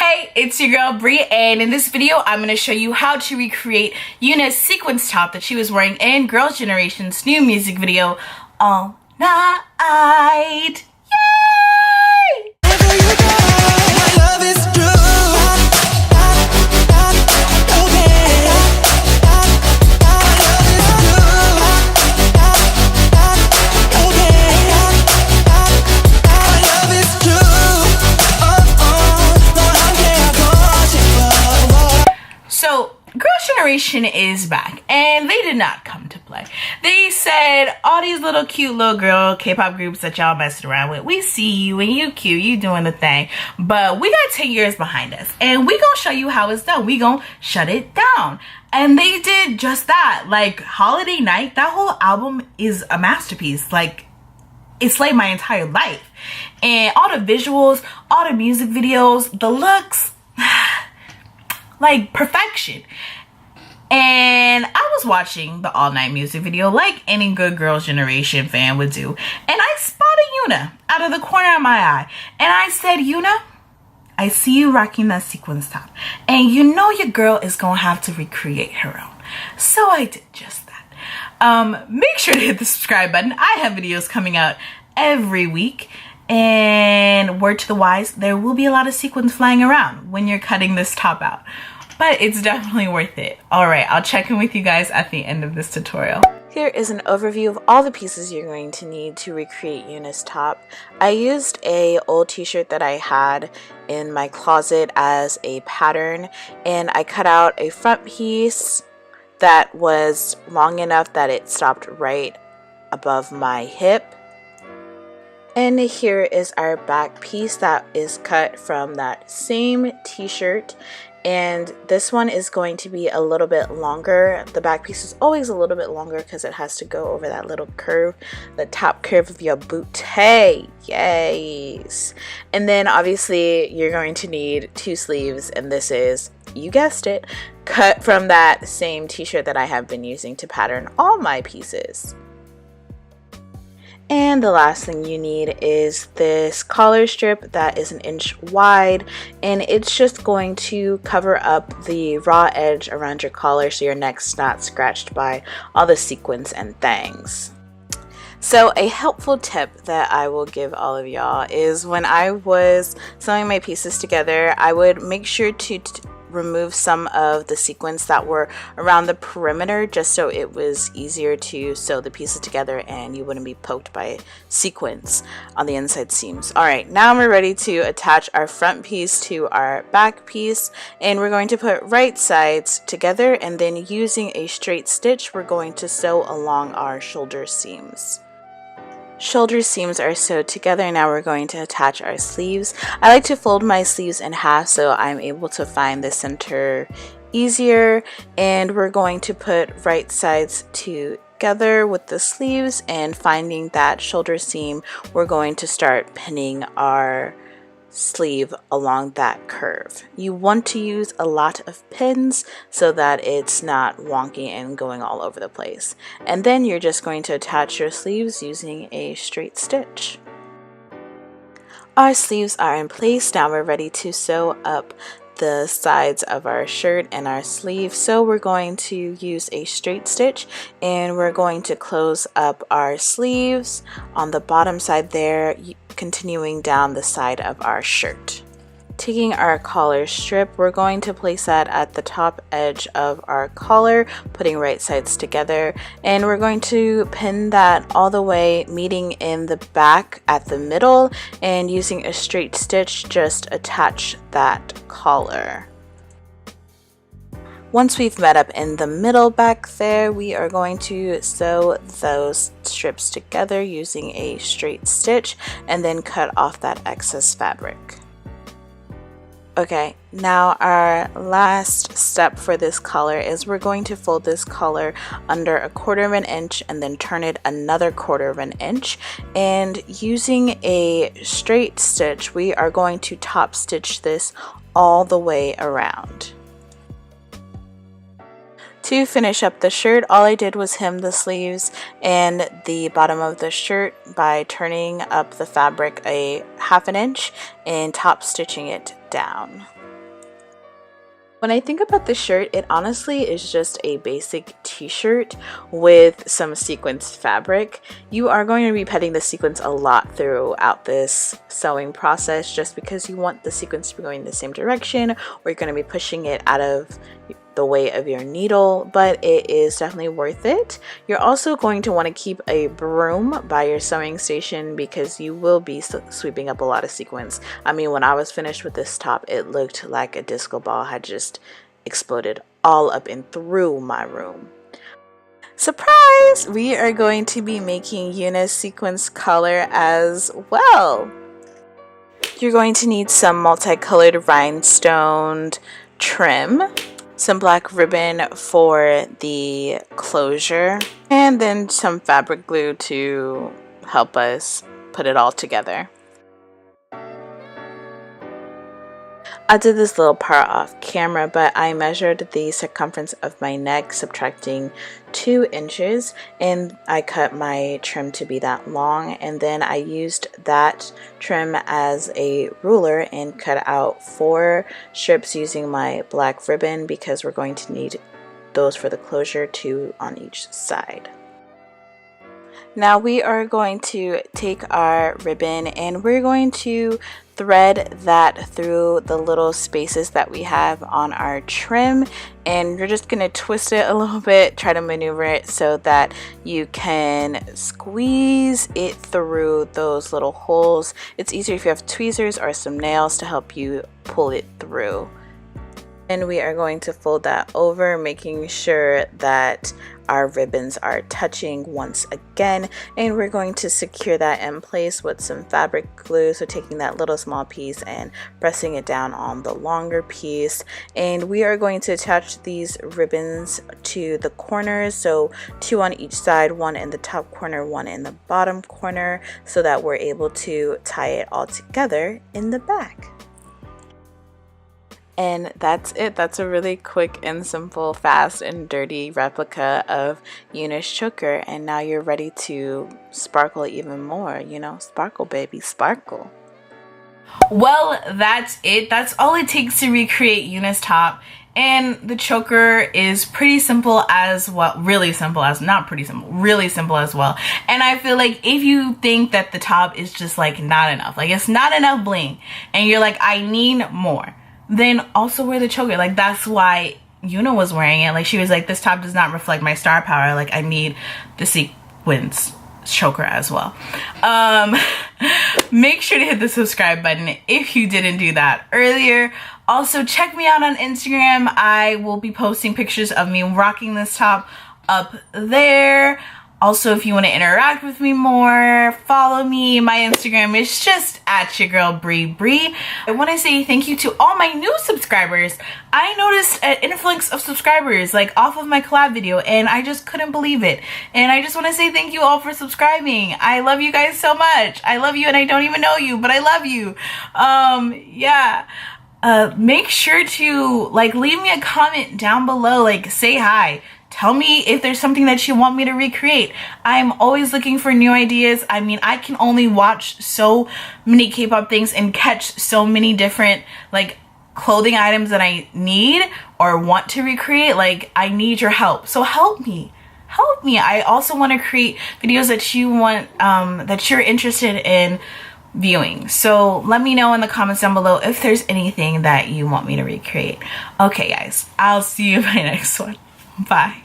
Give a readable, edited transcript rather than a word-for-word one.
Hey, it's your girl Bri, and in this video I'm going to show you how to recreate Yuna's sequence top that she was wearing in Girls' Generation's new music video, All Night. Yay! So, Girls' Generation is back, and they did not come to play. They said, all these little cute little girl K-pop groups that y'all messing around with, we see you and you cute, you doing the thing, but we got 10 years behind us, and we gonna show you how it's done. We gonna shut it down. And they did just that. Like, Holiday Night, that whole album is a masterpiece. Like, it slayed my entire life. And all the visuals, all the music videos, the looks, like perfection. And I was watching the All Night music video like any good Girls' Generation fan would do, and I spotted Yuna out of the corner of my eye, and I said, Yuna, I see you rocking that sequence top, and you know your girl is gonna have to recreate her own. So I did just that. Make sure to hit the subscribe button. I have videos coming out every week. And word to the wise, there will be a lot of sequins flying around when you're cutting this top out, but it's definitely worth it. All right, I'll check in with you guys at the end of this tutorial. Here is an overview of all the pieces you're going to need to recreate Yuna's top. I used a old t-shirt that I had in my closet as a pattern, and I cut out a front piece that was long enough that it stopped right above my hip. And here is our back piece that is cut from that same t-shirt, and this one is going to be a little bit longer. The back piece is always a little bit longer because it has to go over that little curve, the top curve of your boot. Hey, yes. And then obviously you're going to need 2 sleeves, and this is, you guessed it, cut from that same t-shirt that I have been using to pattern all my pieces. And the last thing you need is this collar strip that is 1 inch wide, and it's just going to cover up the raw edge around your collar so your neck's not scratched by all the sequins and things. So a helpful tip that I will give all of y'all is when I was sewing my pieces together, I would make sure to remove some of the sequins that were around the perimeter, just so it was easier to sew the pieces together and you wouldn't be poked by sequins on the inside seams. Alright, now we're ready to attach our front piece to our back piece, and we're going to put right sides together, and then using a straight stitch we're going to sew along our shoulder seams. Shoulder seams are sewed together. Now we're going to attach our sleeves. I like to fold my sleeves in half so I'm able to find the center easier, and we're going to put right sides together with the sleeves, and finding that shoulder seam we're going to start pinning our sleeve along that curve. You want to use a lot of pins so that it's not wonky and going all over the place. And then you're just going to attach your sleeves using a straight stitch. Our sleeves are in place. Now we're ready to sew up the sides of our shirt and our sleeve. So we're going to use a straight stitch, and we're going to close up our sleeves on the bottom side there, continuing down the side of our shirt. Taking our collar strip, we're going to place that at the top edge of our collar, putting right sides together, and we're going to pin that all the way, meeting in the back at the middle, and using a straight stitch just attach that collar. Once we've met up in the middle back there, we are going to sew those strips together using a straight stitch, and then cut off that excess fabric. Okay, now our last step for this collar is we're going to fold this collar under 1/4 inch and then turn it another 1/4 inch, and using a straight stitch we are going to top stitch this all the way around. To finish up the shirt, all I did was hem the sleeves and the bottom of the shirt by turning up the fabric a 1/2 inch and top stitching it down. When I think about the shirt, it honestly is just a basic t-shirt with some sequenced fabric. You are going to be petting the sequins a lot throughout this sewing process just because you want the sequins to be going in the same direction, or you're going to be pushing it out of the way of your needle, but it is definitely worth it. You're also going to want to keep a broom by your sewing station because you will be sweeping up a lot of sequins. I mean, when I was finished with this top, it looked like a disco ball had just exploded all up and through my room. Surprise! We are going to be making unisequence color as well. You're going to need some multicolored rhinestoned trim, some black ribbon for the closure, and then some fabric glue to help us put it all together. I did this little part off camera, but I measured the circumference of my neck, subtracting 2 inches, and I cut my trim to be that long, and then I used that trim as a ruler and cut out 4 strips using my black ribbon because we're going to need those for the closure, 2 on each side. Now we are going to take our ribbon and we're going to thread that through the little spaces that we have on our trim, and you're just going to twist it a little bit, try to maneuver it so that you can squeeze it through those little holes. It's easier if you have tweezers or some nails to help you pull it through. And we are going to fold that over, making sure that our ribbons are touching once again, and we're going to secure that in place with some fabric glue. So taking that little small piece and pressing it down on the longer piece, and we are going to attach these ribbons to the corners, so 2 on each side, 1 in the top corner, 1 in the bottom corner, so that we're able to tie it all together in the back. And that's it. That's a really quick and simple, fast and dirty replica of Eunice choker. And now you're ready to sparkle even more, you know, sparkle baby, sparkle. Well, that's it. That's all it takes to recreate Eunice top. And the choker is pretty simple as well, really simple as, not pretty simple, really simple as well. And I feel like if you think that the top is just like not enough, like it's not enough bling, and you're like, I need more, then also wear the choker. Like that's why Yuna was wearing it. Like she was like, this top does not reflect my star power. Like I need the sequins choker as well. Make sure to hit the subscribe button if you didn't do that earlier. Also check me out on Instagram. I will be posting pictures of me rocking this top up there. Also, if you want to interact with me more, follow me. My Instagram is just at YaGirlBri. I want to say thank you to all my new subscribers. I noticed an influx of subscribers like off of my collab video, and I just couldn't believe it. And I just want to say thank you all for subscribing. I love you guys so much. I love you, and I don't even know you, but I love you. Yeah. Make sure to like leave me a comment down below, like say hi. Tell me if there's something that you want me to recreate. I'm always looking for new ideas. I mean, I can only watch so many K-pop things and catch so many different like clothing items that I need or want to recreate. Like I need your help. So help me. Help me. I also want to create videos that you want, that you're interested in viewing. So let me know in the comments down below if there's anything that you want me to recreate. Okay guys, I'll see you in my next one. Bye.